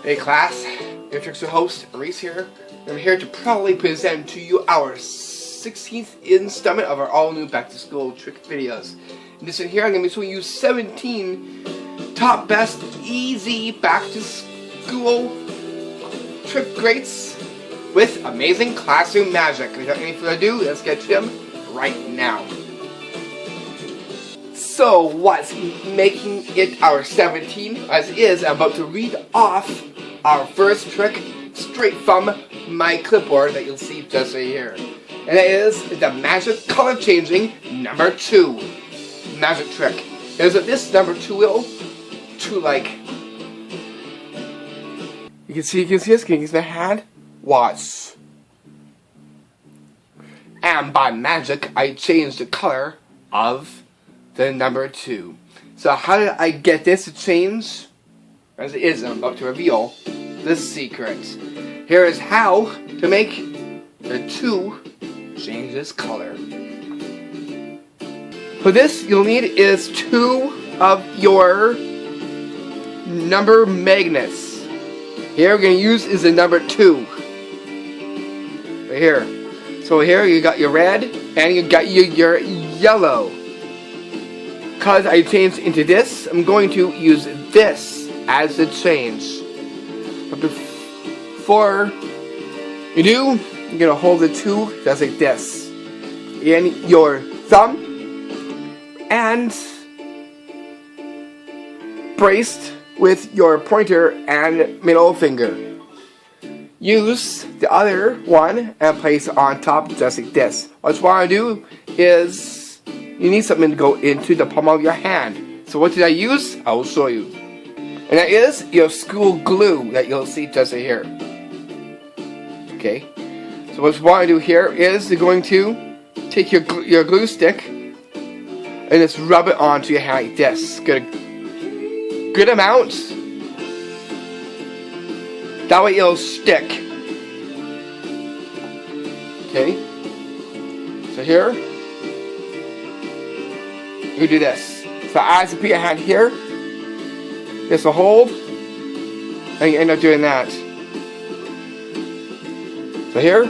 Hey class, your Trickster host, Reese here. I'm here to proudly present to you our 16th installment of our all-new back-to-school trick videos. In this one here, I'm going to be showing you 17 top best, easy back-to-school trick greats with amazing classroom magic. Without any further ado, let's get to them right now. So, what's making it our 17? As is, I'm about to read off our first trick straight from my clipboard that you'll see just right here. And that is the magic color changing number 2 magic trick. Is that this number 2 wheel to like, you can see this, can you see my hand? Watch. And by magic, I changed the color of the number 2. So how did I get this to change? As it is, I'm about to reveal the secret. Here is how to make the 2 change its color. For this, you'll need is 2 of your number magnets. Here we're going to use is the number 2. Right here. So here you got your red and you got your yellow. Because I changed into this, I'm going to use this as the change. But before you do, you're going to hold the 2 just like this in your thumb and braced with your pointer and middle finger. Use the other one and place it on top just like this. What you want to do is you need something to go into the palm of your hand. So what did I use? I will show you. And that is your school glue that you'll see just right here. Okay. So what you want to do here is you're going to take your glue stick and just rub it onto your hand like this. Good amount. That way it'll stick. Okay. So here, you do this. So as you put your hand here, this will hold, and you end up doing that. So here,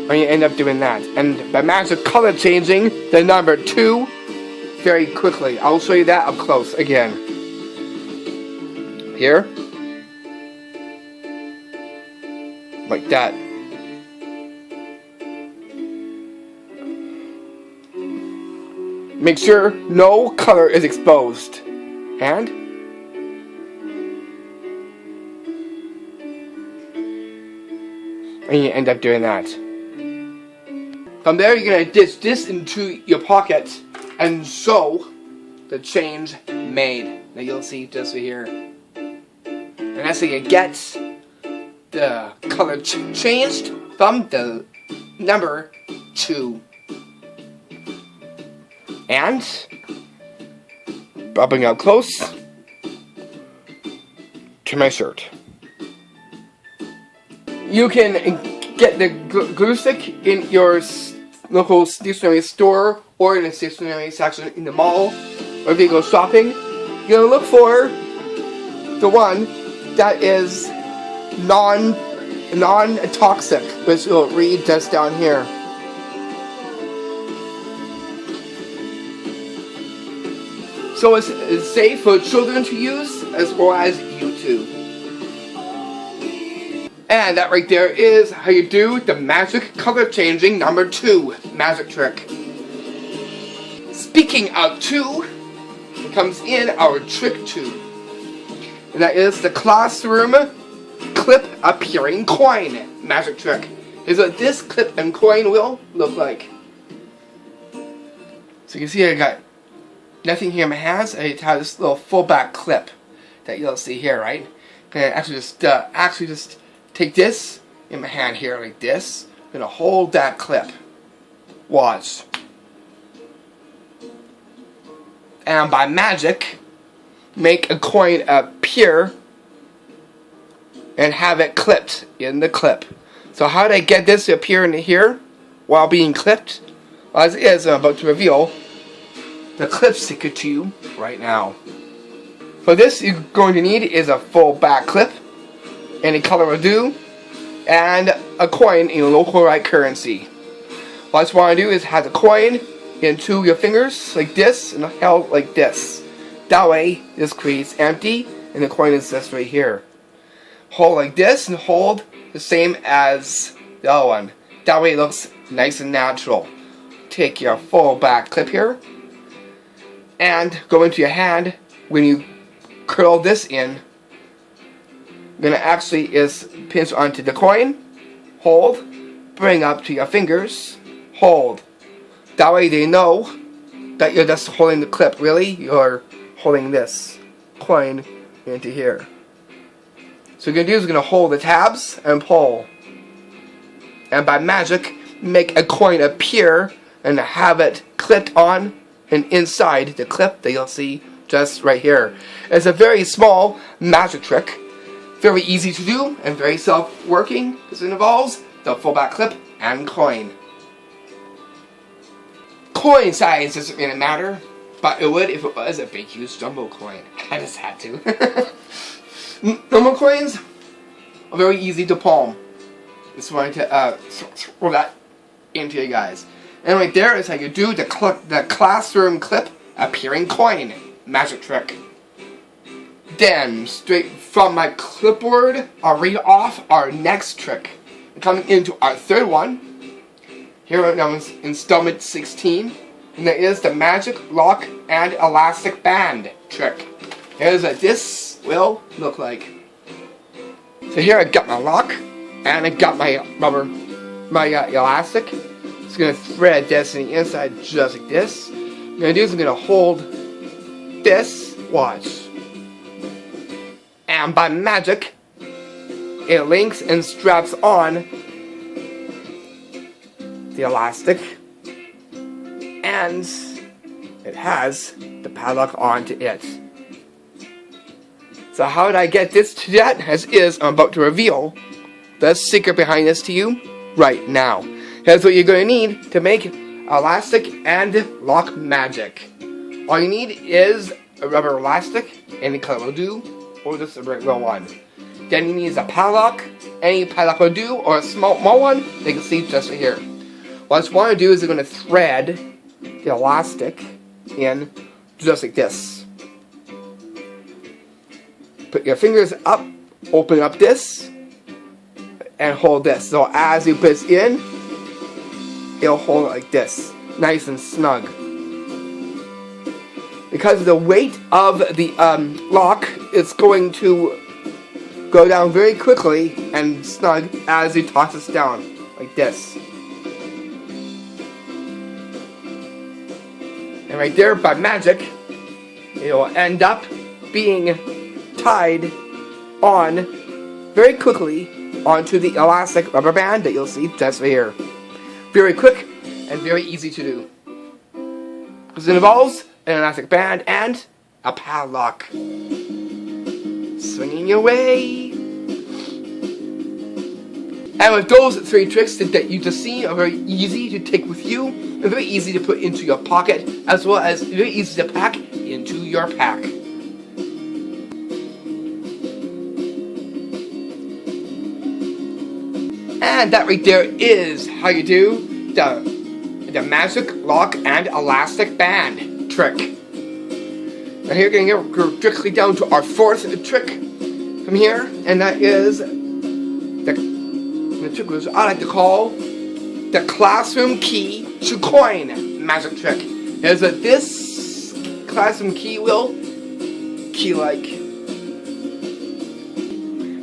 and you end up doing that. And by magic color changing the number 2 very quickly. I'll show you that up close again. Here, like that. Make sure no color is exposed. And you end up doing that. From there, you're going to ditch this into your pocket and show the change made that you'll see just right here. And that's how you get the color changed from the number 2. And rubbing up close to my shirt. You can get the glue stick in your local stationery store or in a stationery section in the mall, or if you go shopping. You're gonna look for the one that is non-toxic, which will read just down here. So it's safe for children to use as well as you too. And that right there is how you do the magic color changing number 2 magic trick. Speaking of 2, it comes in our trick 2. And that is the classroom clip appearing coin magic trick. Is what this clip and coin will look like. So you can see I got nothing here in my hands. I have this little full back clip that you'll see here, right? And actually just take this in my hand here like this. I'm gonna hold that clip. Watch. And by magic, make a coin appear and have it clipped in the clip. So how did I get this to appear in here while being clipped? Well, as it is, I'm about to reveal the clip secret to you right now. For this, you're going to need is a full back clip, any color will do, and a coin in local right currency. What you want to do is have the coin into your fingers like this and held like this. That way, this creates empty and the coin is just right here. Hold like this and hold the same as the other one. That way it looks nice and natural. Take your full back clip here and go into your hand. When you curl this in, you're gonna actually is pinch onto the coin, hold, bring up to your fingers, hold. That way they know that you're just holding the clip. Really, you're holding this coin into here. So what you're gonna do is you're gonna hold the tabs and pull, and by magic make a coin appear and have it clipped on and inside the clip that you'll see just right here. It's a very small magic trick, very easy to do and very self-working because it involves the full back clip and coin. Coin size doesn't really matter, but it would if it was a big huge jumbo coin. I just had to. Normal coins are very easy to palm. Just wanted to throw that into you guys. And right there is how you do the classroom clip appearing coin magic trick. Then, straight from my clipboard, I'll read off our next trick. Coming into our third one, here right now is installment 16, and that is the magic lock and elastic band trick. Here's what this will look like. So here I got my lock, and I got my rubber, my elastic. Just gonna thread this in the inside just like this. What I'm gonna do is I'm gonna hold this, watch. And by magic, it links and straps on the elastic, and it has the padlock onto it. So how did I get this to that? As is, I'm about to reveal the secret behind this to you right now. Here's what you're going to need to make elastic and lock magic. All you need is a rubber elastic, any color will do, or just a regular one. Then you need a padlock, any padlock will do, or a small one that you can see just right here. What you want to do is you're going to thread the elastic in just like this. Put your fingers up, open up this, and hold this. So as you put this in, it'll hold it like this, nice and snug. Because of the weight of the lock, it's going to go down very quickly and snug as you toss this down, like this. And right there, by magic, it will end up being tied on very quickly onto the elastic rubber band that you'll see just right here. Very quick and very easy to do. Because it involves an elastic band and a padlock. Swinging your way. And with those three tricks that you just seen are very easy to take with you and very easy to put into your pocket, as well as very easy to pack into your pack. And that right there is how you do the magic lock and elastic band trick. Now here we're going to go directly down to our fourth trick from here, and that is the trick which I like to call the classroom key to coin magic trick. Is that this classroom key will key-like.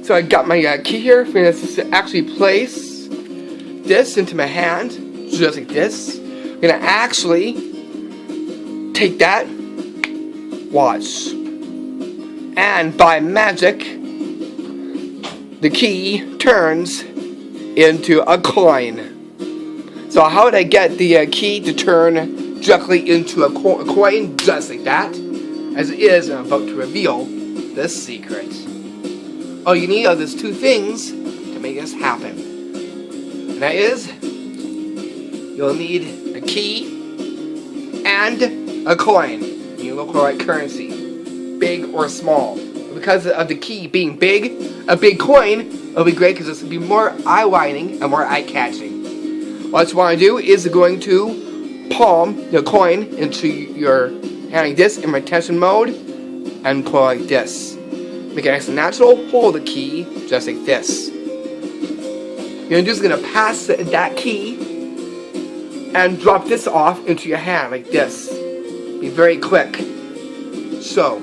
So I got my key here. I'm going to actually place this into my hand, just like this. I'm going to actually take that, watch, and by magic, the key turns into a coin. So how would I get the key to turn directly into a coin, just like that? As it is, I'm about to reveal the secret. All you need are these two things to make this happen. And that is, you'll need a key and a coin in your local right currency. big or small. Because of the key being big, a big coin will be great because it's going to be more eye-widening and more eye-catching. What you want to do is going to palm the coin into your hand like this in retention mode and pull like this. Make it nice and natural. Hold the key just like this. You're just going to pass that key and drop this off into your hand like this. Be very quick. So,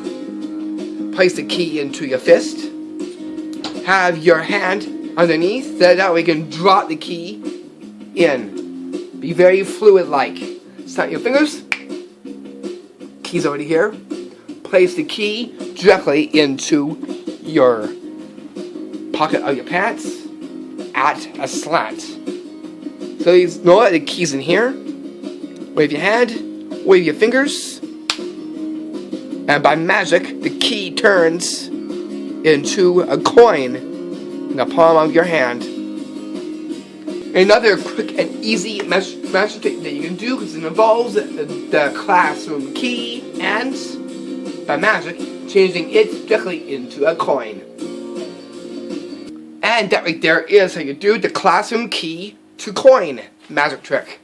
place the key into your fist. Have your hand underneath. That way you can drop the key in. Be very fluid-like. Snap your fingers. Key's already here. Place the key directly into your pocket of your pants at a slant. So you know what? The key's in here. Wave your hand. Wave your fingers. And by magic, the key turns into a coin in the palm of your hand. Another quick and easy magic trick that you can do, because it involves the classroom key and, by magic, changing it directly into a coin. And that right there is how you do the classroom key to coin magic trick.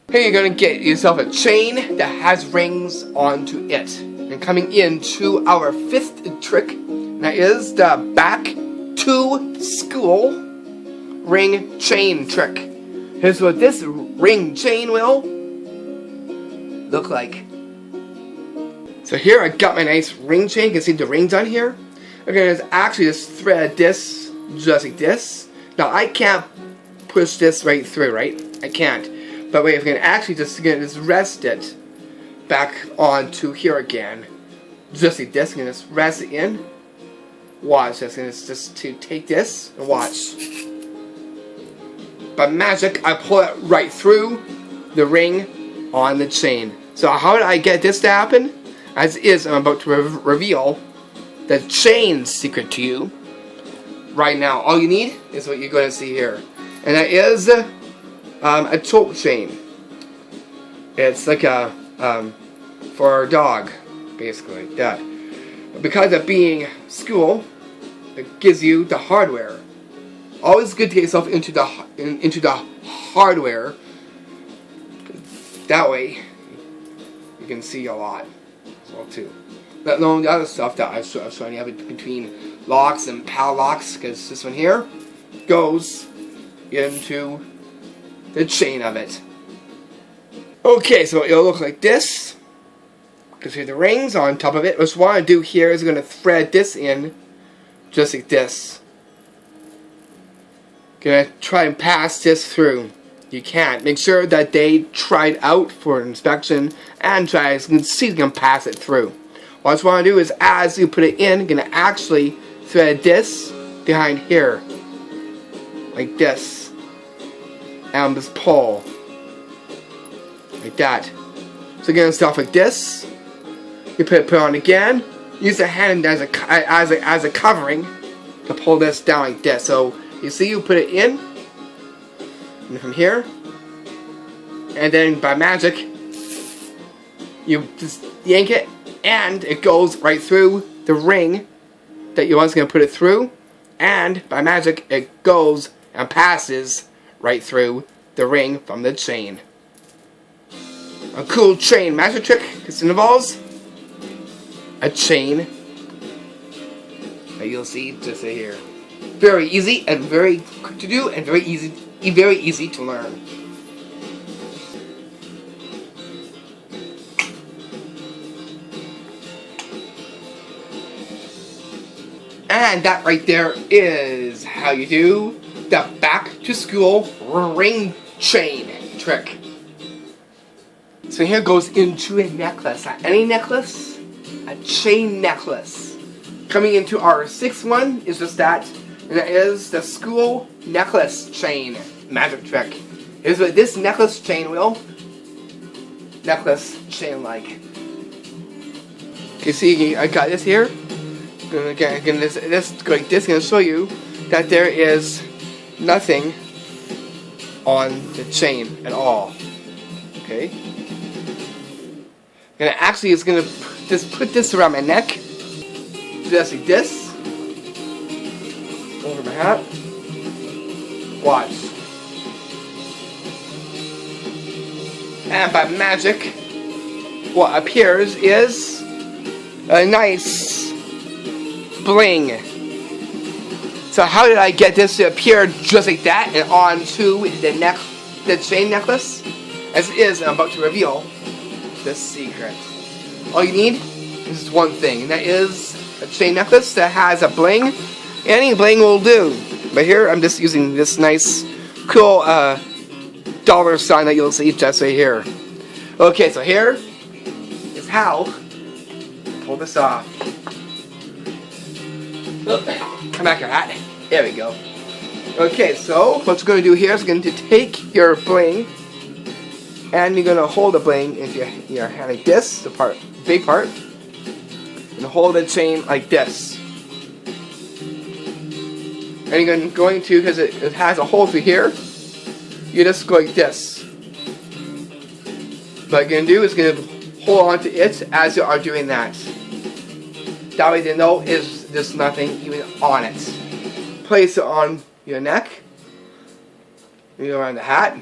Here you're going to get yourself a chain that has rings onto it. And coming into our fifth trick, that is the back to school ring chain trick. Here's what this ring chain will look like. So here I got my nice ring chain. You can see the rings on here. I'm going to actually just thread this just like this. Now I can't push this right through, right? I can't. But wait, I'm going to actually just rest it back onto here again. Just like this. I'm going to just rest it in. Watch this. I'm going to just to take this and watch. By magic, I pull it right through the ring on the chain. So how did I get this to happen? As is, I'm about to reveal the chain secret to you right now. All you need is what you're going to see here. And that is a choke chain. It's like a for a dog, basically, like that. But because of being school, it gives you the hardware. Always good to get yourself into the hardware. That way, you can see a lot as well too. Let alone the other stuff that I was showing you between locks and padlocks, because this one here goes into the chain of it. Okay, so it'll look like this. Because here are the rings on top of it. What you want to do here is going to thread this in just like this. Gonna try and pass this through. You can't. Make sure that they try it out for inspection and try to see if you can pass it through. What you want to do is, as you put it in, you're gonna actually thread this behind here, like this, and just pull like that. So you're gonna start like this. You put it on again. Use the hand as a covering to pull this down like this. So you see, you put it in, and from here, and then by magic, you just yank it, and it goes right through the ring that you was going to put it through, and by magic, it goes and passes right through the ring from the chain. A cool chain magic trick, because it involves a chain that you'll see just right here. Very easy and very quick to do, and very easy to learn. And that right there is how you do the back to school ring chain trick. So here goes into a necklace. Any necklace, a chain necklace. Coming into our sixth one is just that. And that is the school necklace chain magic trick. Here's what this necklace chain will. Necklace chain like. You see, I got this here. Again, this like this. Gonna show you that there is nothing on the chain at all. Okay. And actually, it's gonna just put this around my neck, just like this, over my hat. Watch. And by magic, what appears is a nice bling. So how did I get this to appear just like that and onto the chain necklace? As it is, I'm about to reveal the secret. All you need is one thing, and that is a chain necklace that has a bling. Any bling will do. But here, I'm just using this nice, cool dollar sign that you'll see just right here. Okay, so here is how to pull this off. Come back your hat. There we go. Okay, so what you're going to do here is you're going to take your bling and you're going to hold the bling into your hand like this, the big part, and hold the chain like this. And you're going to, because it has a hole through here, you just go like this. What you're going to do is going to hold on to it as you are doing that. That way they know there's nothing even on it. Place it on your neck. You go around the hat.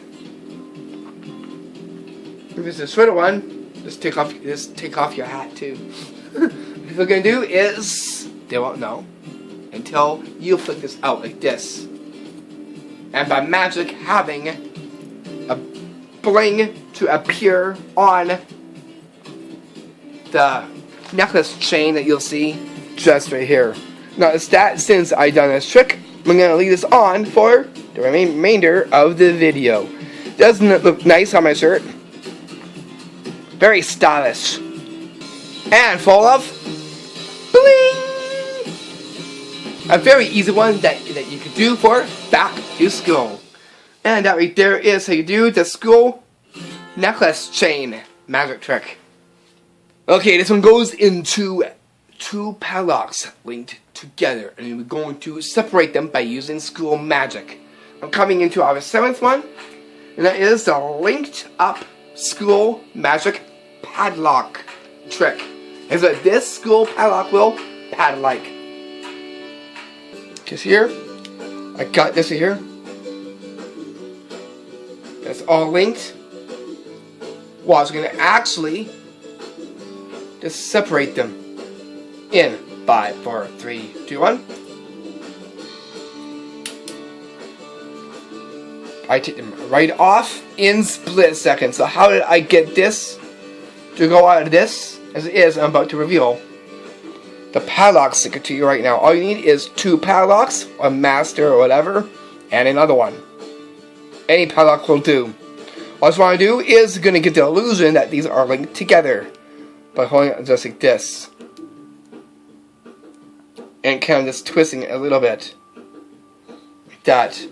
If it's a shorter one, just take off your hat too. What you're gonna do is they won't know until you flick this out like this. And by magic having a bling to appear on the necklace chain that you'll see just right here. Now, since I've done this trick, I'm going to leave this on for the remainder of the video. Doesn't it look nice on my shirt? Very stylish. And full of bling! A very easy one that you could do for back to school. And that right there is how you do the school necklace chain magic trick. Okay, this one goes into 2 padlocks linked together, and we're going to separate them by using school magic. I'm coming into our 7th one, and that is the linked up school magic padlock trick. And so this school padlock will padlock. Just here, I got this here. That's all linked. Well, I was going to actually just separate them in 5, 4, 3, 2, 1. I take them right off in split seconds. So how did I get this to go out of this? As it is, I'm about to reveal the padlock secret to you right now. All you need is 2 padlocks, a master or whatever, and another one. Any padlock will do. All I just want to do is going to get the illusion that these are linked together by holding it just like this. And kind of just twisting it a little bit. Like that.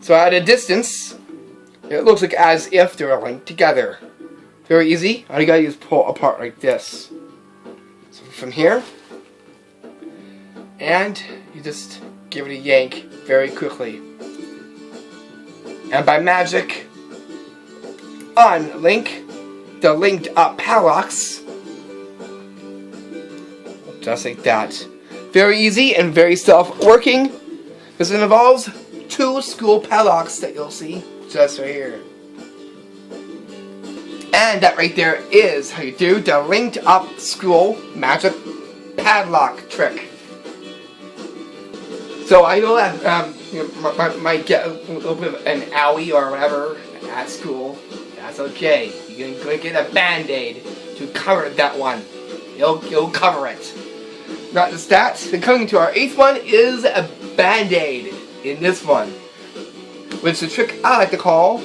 So at a distance, it looks like as if they're linked together. Very easy. All you gotta do is pull apart like this. So from here, and you just give it a yank very quickly. And by magic, unlink the linked up padlocks. Just like that. Very easy and very self-working. Because it involves 2 school padlocks that you'll see just right here. And that right there is how you do the linked up school magic padlock trick. So I know that you might get a little bit of an owie or whatever at school. That's okay. You're going to get a BandAid to cover that one. You'll cover it. Not just that, then coming to our 8th one is a BandAid in this one. Which is a trick I like to call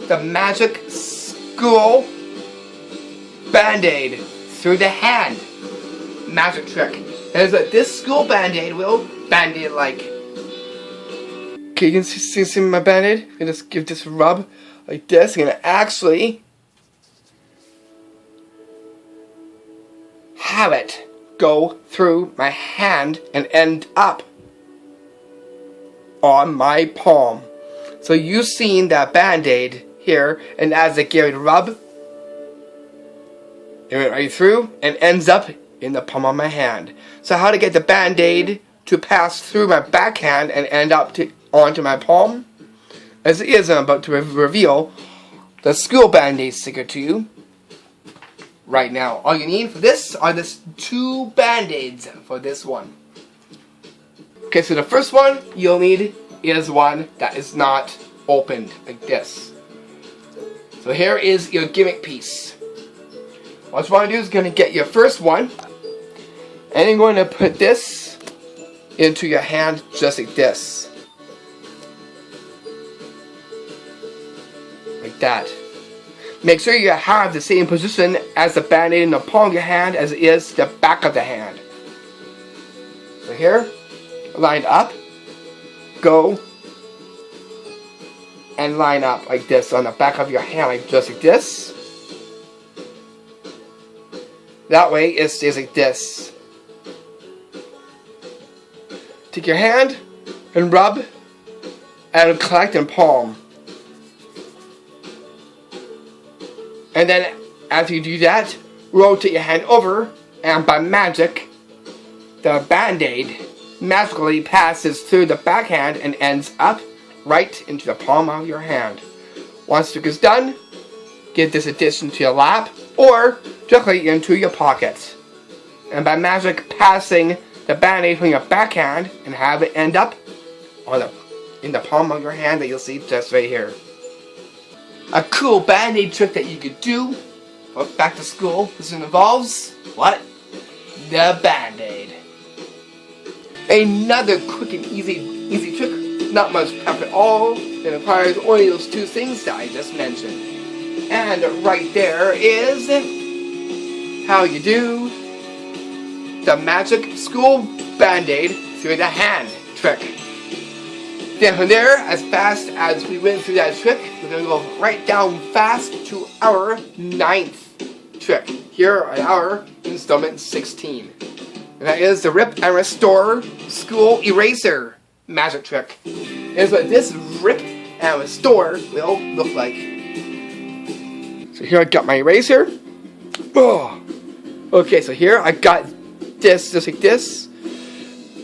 the magic school BandAid through the hand magic trick. And is that this school BandAid will BandAid like. Okay, you can see my BandAid? I just give this a rub like this. I'm going to actually have it go through my hand and end up on my palm. So you've seen that BandAid here, and as I give it a rub, It went right through and ends up in the palm of my hand. So how to get the BandAid to pass through my backhand and end up onto my palm? As it is, I'm about to reveal the school BandAid sticker to you right now. All you need for this are this 2 BandAids for this one. Okay, so the first one you'll need is one that is not opened like this. So here is your gimmick piece. What you want to do is going to get your first one, and you're going to put this into your hand just like this. Like that. Make sure you have the same position as the BandAid in the palm of your hand as it is the back of the hand. So here, lined up, go, and line up like this on the back of your hand, like just like this. That way it stays like this. Take your hand and rub and collect and palm. And then after you do that, rotate your hand over, and by magic, the BandAid magically passes through the backhand and ends up right into the palm of your hand. Once it is done, give this addition to your lap or directly into your pocket. And by magic passing the BandAid from your backhand and have it end up in the palm of your hand that you'll see just right here. A cool BandAid trick that you could do for back to school. This involves what? The BandAid. Another quick and easy trick. Not much prep at all. It requires only those 2 things that I just mentioned. And right there is how you do the magic school BandAid through the hand trick. Then from there, as fast as we went through that trick, we're going to go right down fast to our 9th trick. Here on our installment 16. And that is the Rip and Restore School Eraser magic trick. Here's what this Rip and Restore will look like. So here I got my eraser. Oh. Okay, so here I got this just like this.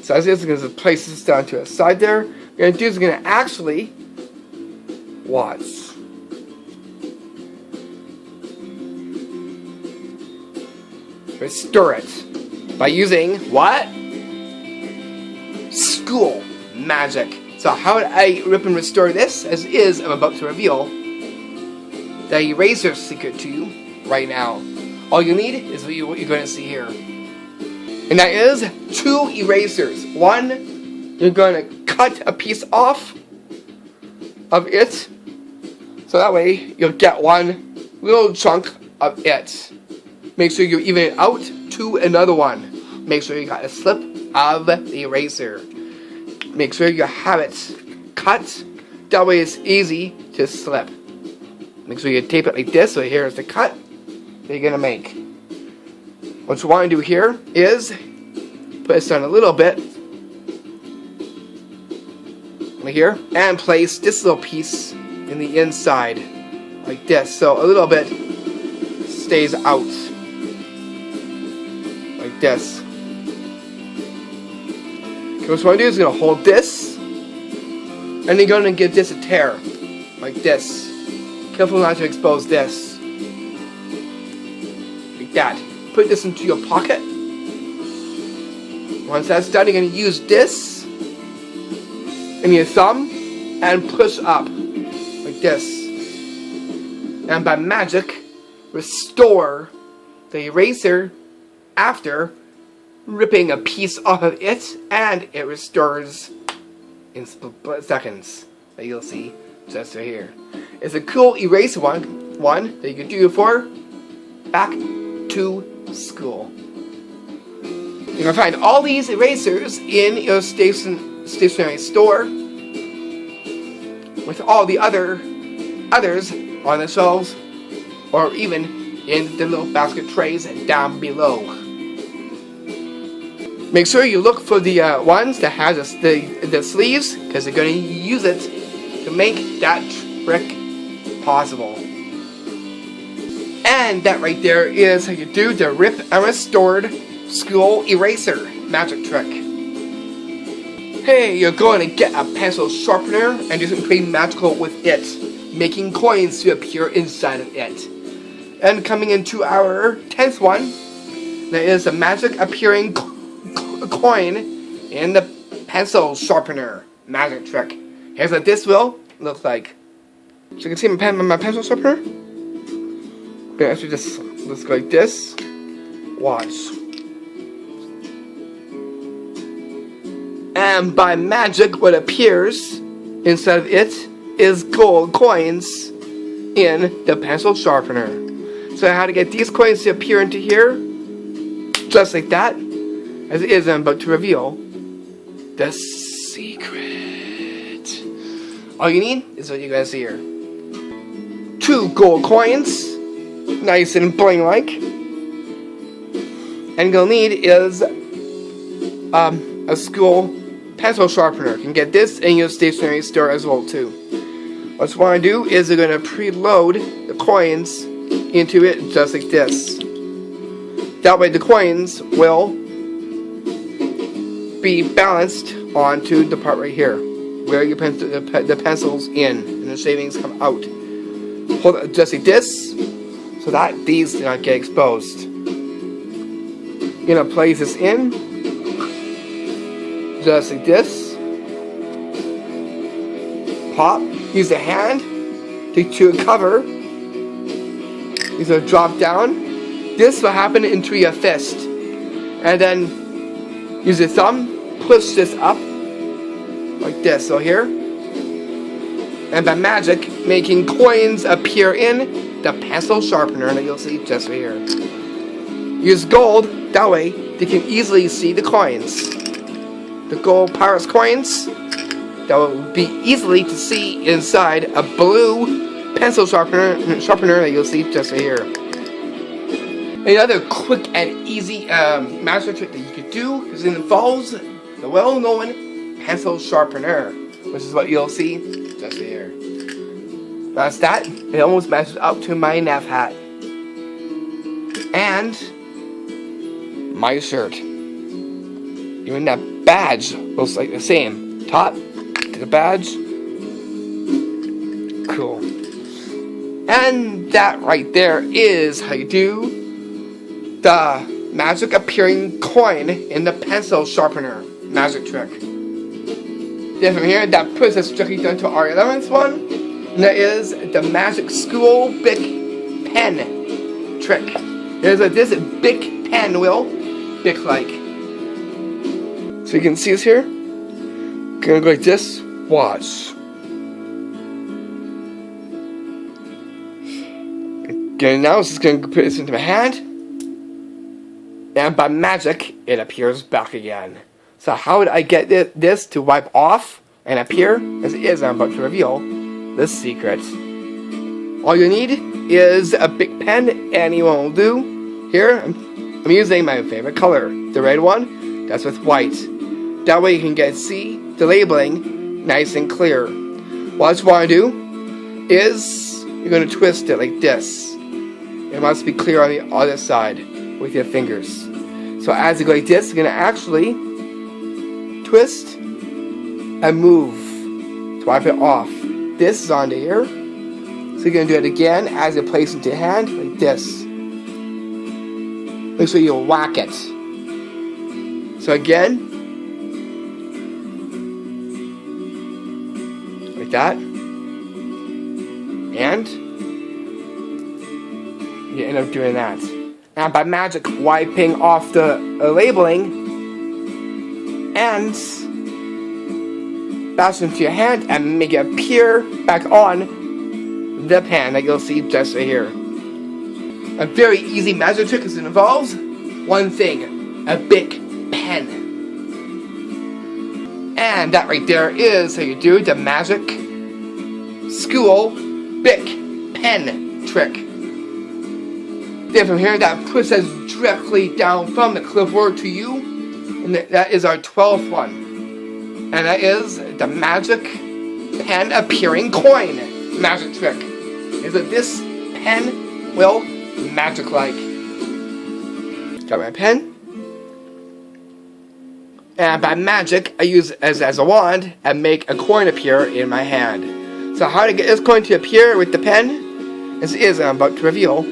So as this, I'm going to place this down to the side there. What I'm going to do is I'm going to actually watch. Restore it by using what? School magic. So how do I rip and restore this? As is, I'm about to reveal the eraser secret to you right now. All you need is what you're going to see here. And that is 2 erasers. One, you're going to cut a piece off of it. So that way you'll get one little chunk of it. Make sure you even it out to another one. Make sure you got a slip of the eraser. Make sure you have it cut. That way it's easy to slip. Make sure you tape it like this. So here's the cut that you're going to make. What you want to do here is put this down a little bit right here and place this little piece in the inside like this. So a little bit stays out like this. Okay, what you want to do is you're going to hold this and you're going to give this a tear like this. Careful not to expose this. Like that. Put this into your pocket. Once that's done, you're going to use this and your thumb and push up like this. And by magic, restore the eraser after ripping a piece off of it, and it restores in split seconds that you'll see just right here. It's a cool eraser one that you can do for back to school. You can find all these erasers in your stationery store with all the others on the shelves or even in the little basket trays down below. Make sure you look for the ones that has the sleeves, because they're going to use it to make that trick possible. And that right there is how you do the Rip and Restored School Eraser magic trick. Hey, you're going to get a pencil sharpener and do something magical with it, making coins to appear inside of it. And coming into our 10th one, there is a magic appearing coin in the pencil sharpener magic trick. Here's what this will look like. So you can see my pencil sharpener. It actually just looks like this. Watch. And by magic, what appears inside of it is gold coins in the pencil sharpener. So how to get these coins to appear into here, just like that, as it is I'm about to reveal the secret. All you need is what you guys see here. 2 gold coins, nice and bling like. And you'll need is a school pencil sharpener. You can get this in your stationery store as well too. What you want to do is you're going to preload the coins into it just like this. That way the coins will be balanced onto the part right here where you put the pencils in and the shavings come out. Hold it just like this so that these do not get exposed. You're going to place this in just like this. Pop. Use the hand to cover. These will drop down. This will happen into your fist. And then use your thumb. Push this up. Like this. So here. And by magic, making coins appear in the pencil sharpener that you'll see just right here. Use gold. That way, you can easily see the coins. The gold Pirates coins that will be easily to see inside a blue pencil sharpener that you'll see just right here. Another quick and easy magic trick that you could do is it involves the well-known pencil sharpener, which is what you'll see just right here. That's that. It almost matches up to my nav hat and my shirt. Even that badge looks like the same. Top to the badge. Cool. And that right there is how you do the magic appearing coin in the pencil sharpener magic trick. Then from here, that puts us directly down to our 11th one. And that is the magic school big pen trick. There's this big pen will big like. So you can see this here. Gonna go like this. Watch. Okay, now it's just gonna put this into my hand. And by magic, it appears back again. So how would I get this to wipe off and appear? As it is, I'm about to reveal the secret. All you need is a big pen. Anyone will do. Here, I'm using my favorite color. The red one, that's with white. That way you can see the labeling nice and clear. What you want to do is you're going to twist it like this. It must be clear on the other side with your fingers. So as you go like this, you're going to actually twist and move to wipe it off. This is onto here. So you're going to do it again as you place it into your hand like this. Make sure you whack it. So again, like that, and you end up doing that. And by magic, wiping off the labeling and bash into your hand and make it appear back on the pen that you'll see just right here. A very easy magic trick because it involves one thing, a big pen. And that right there is how you do the magic school big pen trick. Then from here, that puts us directly down from the clipboard to you. And that is our 12th one. And that is the magic pen appearing coin magic trick. Is that this pen will magic-like. Got my pen. And by magic, I use it as a wand and make a coin appear in my hand. So how to get this coin to appear with the pen is I'm about to reveal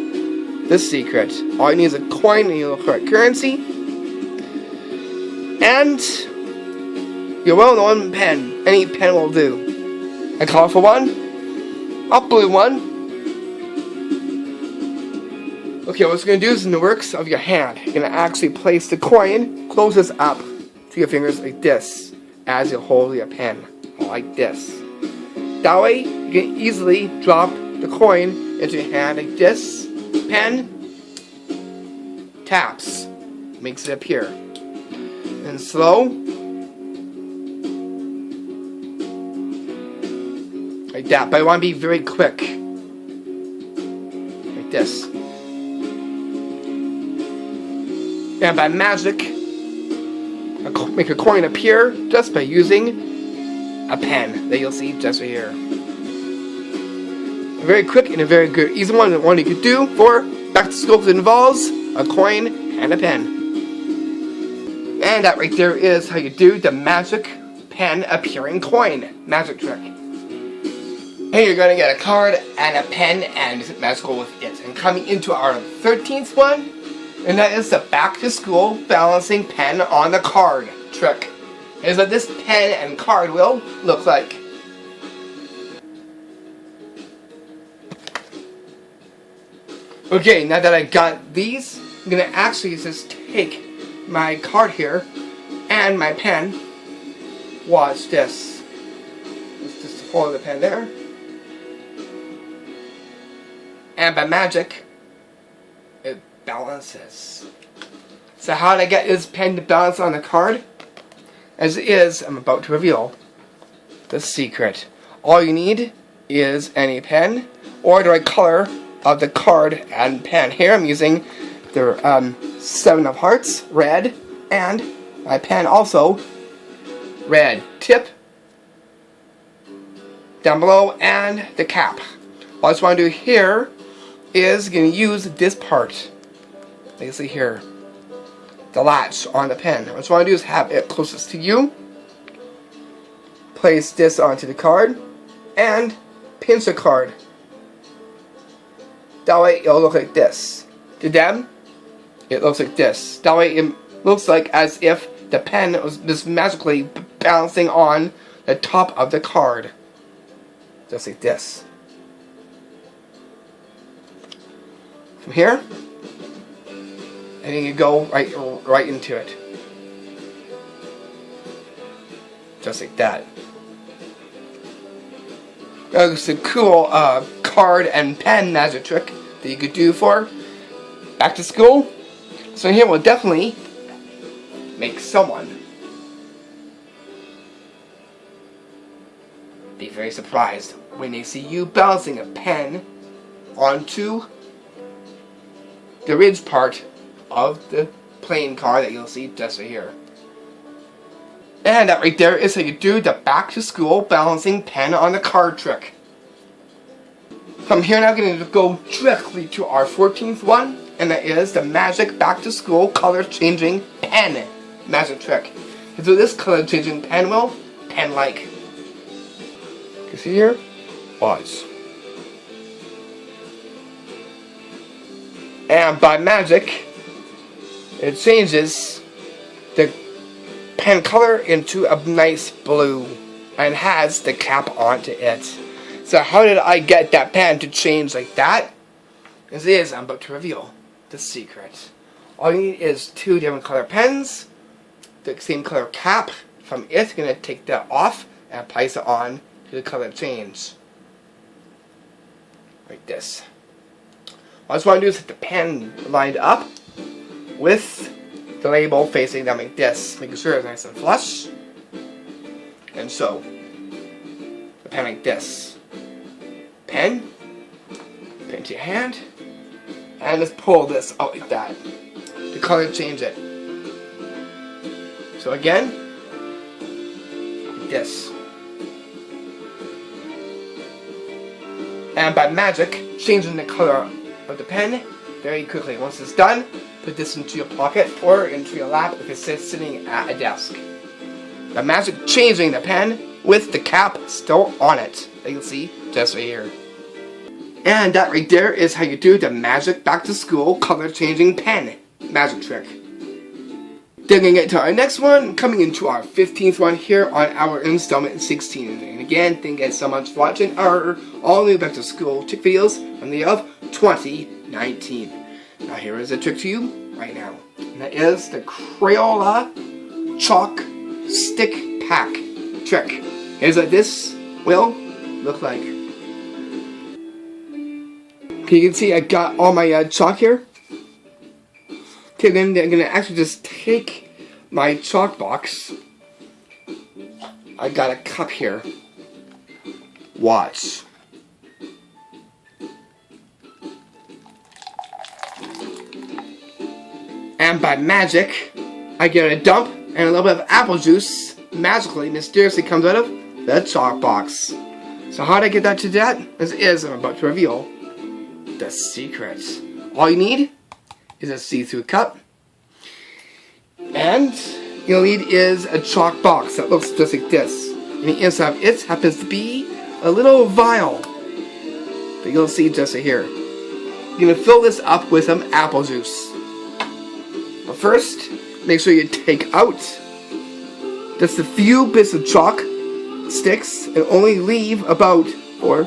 the secret. All you need is a coin and your correct currency. And your well-known pen. Any pen will do. A colorful one. A blue one. Okay, what you're going to do is in the works of your hand. You're going to actually place the coin closest up to your fingers like this as you hold your pen. Like this. That way, you can easily drop the coin into your hand like this. Pen taps. Makes it appear. And slow. Like that. But I want to be very quick. Like this. And by magic, make a coin appear just by using a pen that you'll see just right here. A very quick and a very good, easy one you could do for back to school that involves a coin and a pen. And that right there is how you do the magic pen appearing coin magic trick. And you're going to get a card and a pen and magical with it. And coming into our 13th one, and that is the back to school balancing pen on the card trick. Is that this pen and card will look like. Okay, now that I got these, I'm going to actually just take my card here and my pen. Watch this. Let's just hold the pen there. And by magic, it balances. So how did I get this pen to balance on the card? As it is, I'm about to reveal the secret. All you need is any pen or the right color of the card and pen. Here I'm using the 7 of Hearts, red, and my pen also red. Tip down below and the cap. All I just want to do here is going to use this part. You see here, the latch on the pen. What I just want to do is have it closest to you. Place this onto the card and pinch the card. That way it'll look like this. To them, it looks like this. That way it looks like as if the pen was just magically balancing on the top of the card. Just like this. From here, and then you go right into it. Just like that. It's a cool card and pen magic trick that you could do for back to school. So here will definitely make someone be very surprised when they see you balancing a pen onto the ridge part of the playing card that you'll see just right here. And that right there is how you do the back to school balancing pen on the card trick. From here now, I'm going to go directly to our 14th one, and that is the magic back to school color changing pen magic trick. And so this color changing pen will pen like. You see here? Watch. And by magic, it changes the pen color into a nice blue and has the cap onto it. So how did I get that pen to change like that? This is, I'm about to reveal the secret. All you need is 2 different color pens, the same color cap. From it, you're going to take that off and place it on to the color change. Like this. All I just want to do is hit the pen lined up with the label facing down like this, making sure it's nice and flush. And so, the pen like this. Pen to your hand, and just pull this out like that to color change it. So again, like this. And by magic, changing the color of the pen very quickly. Once it's done, put this into your pocket or into your lap if it's sitting at a desk. The magic changing the pen with the cap still on it. You can see just right here. And that right there is how you do the magic back to school color changing pen magic trick. Digging into our next one, coming into our 15th one here on our installment 16. And again, thank you guys so much for watching our all new back to school trick videos from the year of 2019. Now here is a trick to you right now. And that is the Crayola chalk stick pack trick. Here's what this will look like. Okay, you can see I got all my chalk here. Okay, then I'm going to actually just take my chalk box. I got a cup here. Watch. And by magic, I get a dump and a little bit of apple juice magically, mysteriously comes out of the chalk box. So how did I get that to that? This is, I'm about to reveal, the secret. All you need is a see-through cup, and you'll need is a chalk box that looks just like this. And the inside of it happens to be a little vial that you'll see just right here. You're going to fill this up with some apple juice. But first, make sure you take out just a few bits of chalk sticks and only leave about 4.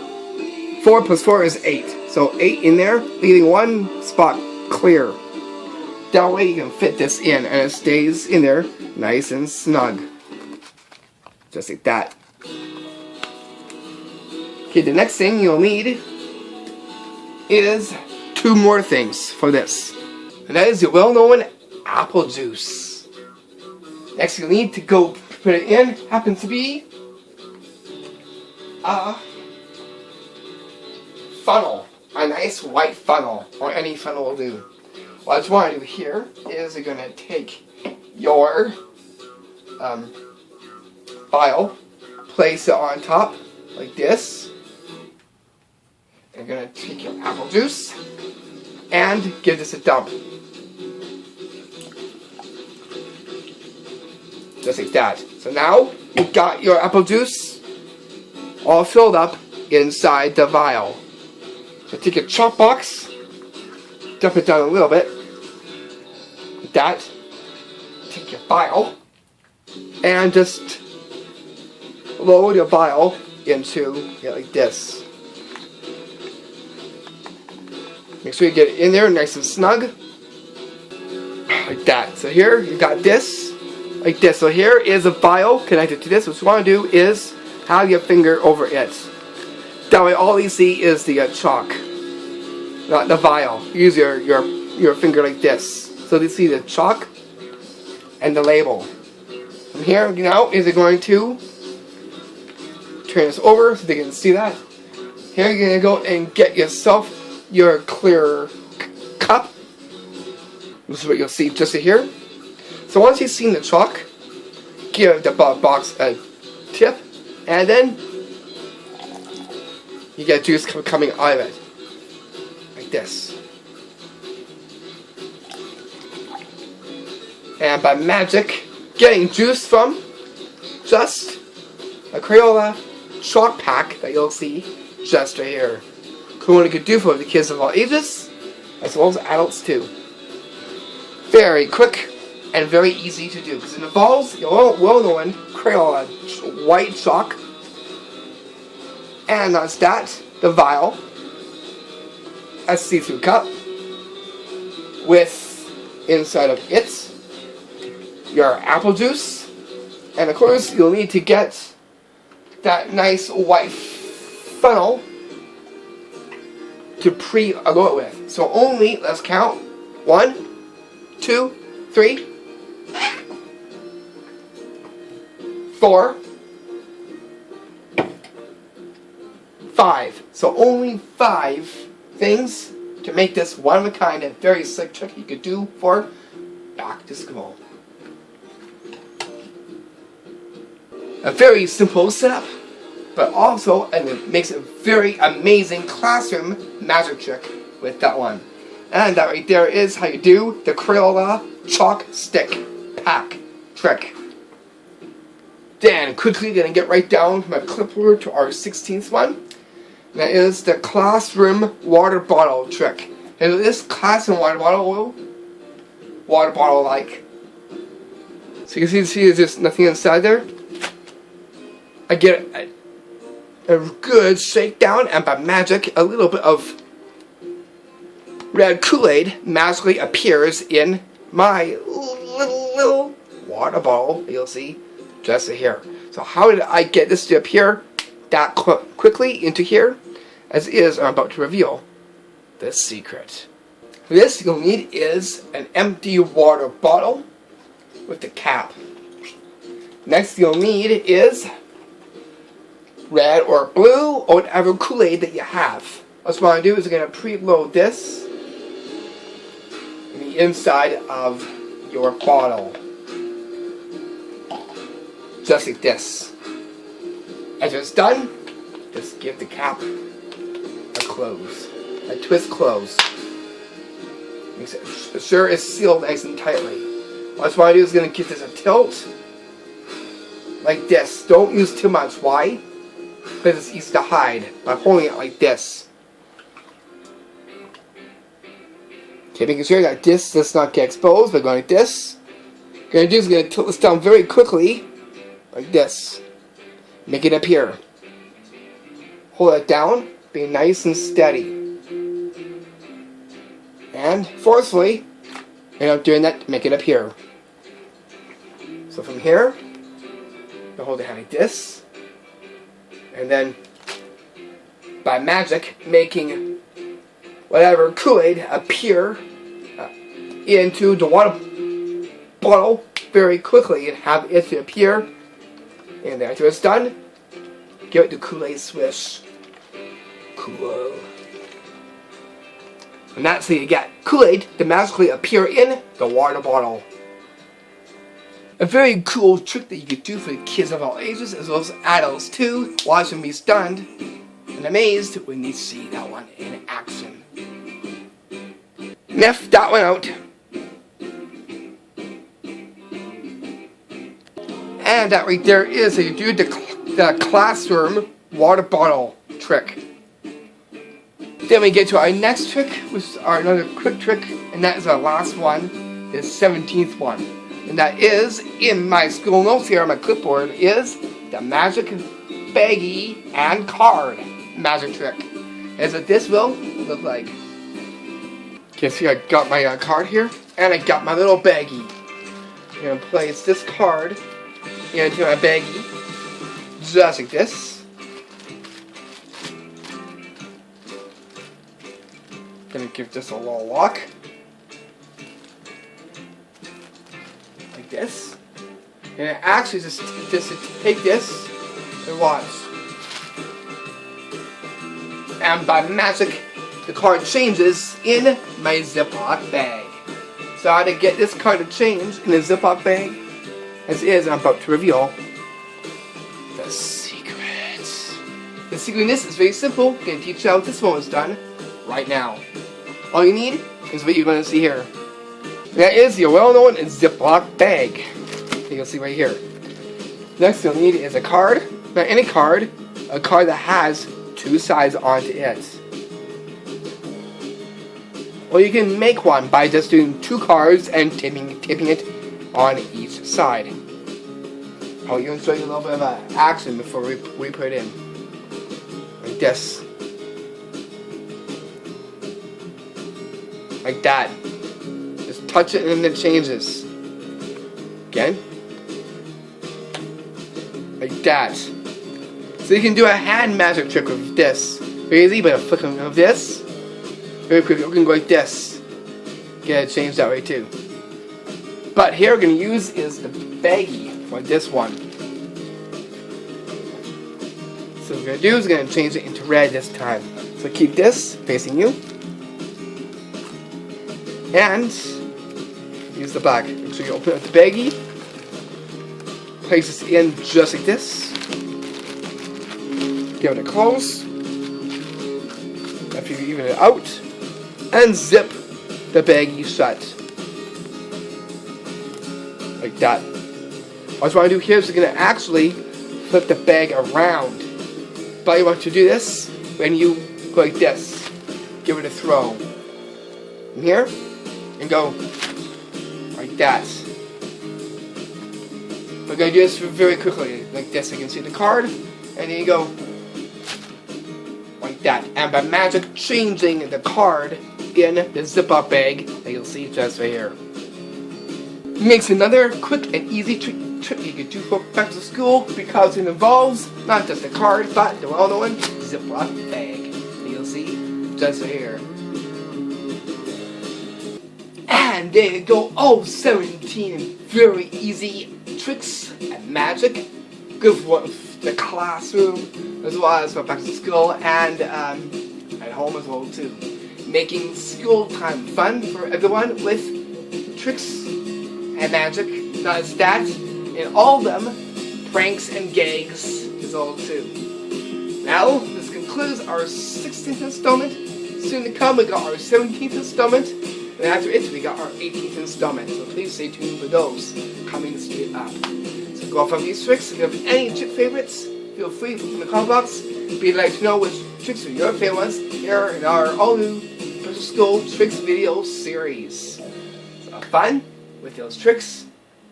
4 plus 4 is 8. So 8 in there, leaving one spot clear. That way you can fit this in and it stays in there nice and snug. Just like that. Okay, the next thing you'll need is 2 more things for this. And that is your well-known apple juice. Next you'll need to go put it in happens to be a funnel. A nice white funnel, or any funnel will do. What you want to do here is you're going to take your vial, place it on top like this. You're going to take your apple juice and give this a dump. Just like that. So now you've got your apple juice all filled up inside the vial. So take your chalk box, dump it down a little bit, like that. Take your vial, and just load your vial into it like this. Make sure you get it in there nice and snug, like that. So here you got this, like this. So here is a vial connected to this. What you want to do is have your finger over it. That way all you see is the chalk, not the vial. Use your finger like this. So you see the chalk and the label. From here now is it going to turn this over so they can see that. Here you're going to go and get yourself your clear cup. This is what you'll see just here. So once you've seen the chalk, give the box a tip, and then you get juice coming out of it, like this. And by magic, getting juice from just a Crayola chalk pack that you'll see just right here. Cool one you could do for the kids of all ages, as well as adults too. Very quick and very easy to do, because it involves your well-known Crayola white chalk, and that's that, the vial, a see-through cup, with inside of it your apple juice, and of course you'll need to get that nice white funnel to pre-load it with. So only, let's count, 1, 2, 3, 4, 5. So only 5 things to make this one of a kind and very slick trick you could do for back to school. A very simple setup, but also, and it makes a very amazing classroom magic trick with that one. And that right there is how you do the Crayola chalk stick pack trick. Then quickly gonna get right down my clipboard to our 16th one. And that is the classroom water bottle trick. And this classroom water bottle like. So you can see there's just nothing inside there. I get a good shakedown, and by magic, a little bit of red Kool-Aid magically appears in my little water bottle. You'll see just here. So how did I get this to appear that quickly into here? As is, I'm about to reveal the secret. This you'll need is an empty water bottle with the cap. Next you'll need is red or blue or whatever Kool-Aid that you have. What I'm going to do is I'm going to preload this in the inside of your bottle. Just like this. After it's done, just give the cap a close. A twist close. Make sure it's sealed nice and tightly. What I'm going to do is going to give this a tilt. Like this. Don't use too much. Why? Because it's easy to hide by holding it like this. Okay, making sure that this does not get exposed by going like this. What I'm going to do is going to tilt this down very quickly, like this. Make it appear. Hold it down, be nice and steady. And forcefully, doing that, make it appear. So from here, you hold it like this. And then, by magic, making whatever Kool-Aid appear into the water bottle very quickly and have it appear in there. After it's done, give it the Kool-Aid swish. Cool. And that's how you get Kool-Aid to magically appear in the water bottle. A very cool trick that you could do for the kids of all ages as well as adults too, watching me stunned and amazed when you see that one in action. Sniff that one out. And that right there is how you do the classroom water bottle trick. Then we get to our next trick, which is another quick trick, and that is our last one, the 17th one. And that is, in my school notes here on my clipboard, is the magic baggie and card magic trick. As what this will look like. Okay, see I got my card here, and I got my little baggie. I'm going to place this card into my baggie, just like this. Gonna give this a little lock. Like this. And actually just take this and watch. And by magic, the card changes in my Ziploc bag. So how to get this card to change in a Ziploc bag, as is, I'm about to reveal the secret. The secret in this is very simple. I'm going to teach you how this one is done right now. All you need is what you're going to see here. That is your well-known Ziploc bag. You'll see right here. Next you'll need is a card. Not any card. A card that has two sides onto it. Or you can make one by just doing two cards and tipping it on each side. I'll even show you a little bit of action before we put it in. Like this. Like that. Just touch it and then it changes. Again. Like that. So you can do a hand magic trick with this. Very easy, but a flick of this. Very quickly, we can go like this. Get it changed that way too. But here we're going to use is the baggie for this one. So what we're going to do is we're going to change it into red this time. So keep this facing you. And use the black. Make sure you open up the baggie. Place this in just like this. Give it a close. After you even it out. And zip the baggie shut. Like that. What you want to do here is you're going to actually flip the bag around. But you want to do this when you go like this. Give it a throw. From here, and go like that. We're going to do this very quickly, like this. You can see the card, and then you go like that. And by magic, changing the card in the zip-up bag that you'll see just right here. Makes another quick and easy trip you can do for back to school because it involves not just the card, but the well-known Ziploc bag that you'll see just right here. And there you go, all 17 very easy tricks and magic. Good for the classroom as well as for back to school and at home as well too. Making school time fun for everyone with tricks and magic, not as that, and all of them pranks and gags is all too. Now, this concludes our 16th installment. Soon to come, we got our 17th installment, and after it, we got our 18th installment. So please stay tuned for those coming straight up. So go off of these tricks. If you have any trick favorites, feel free to put in the comment box. We'd like to know which tricks are your favorite ones here in our all-new Special School Tricks video series. So have fun with those tricks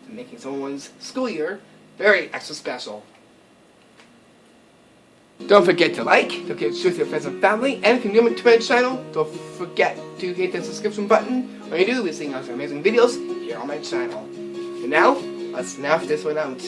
and making someone's school year very extra special. Don't forget to like, don't forget to share with your friends and family, and if you're new to my channel, don't forget to hit the subscription button. When you do, we'll be seeing some amazing videos here on my channel. And now, let's snuff this one out.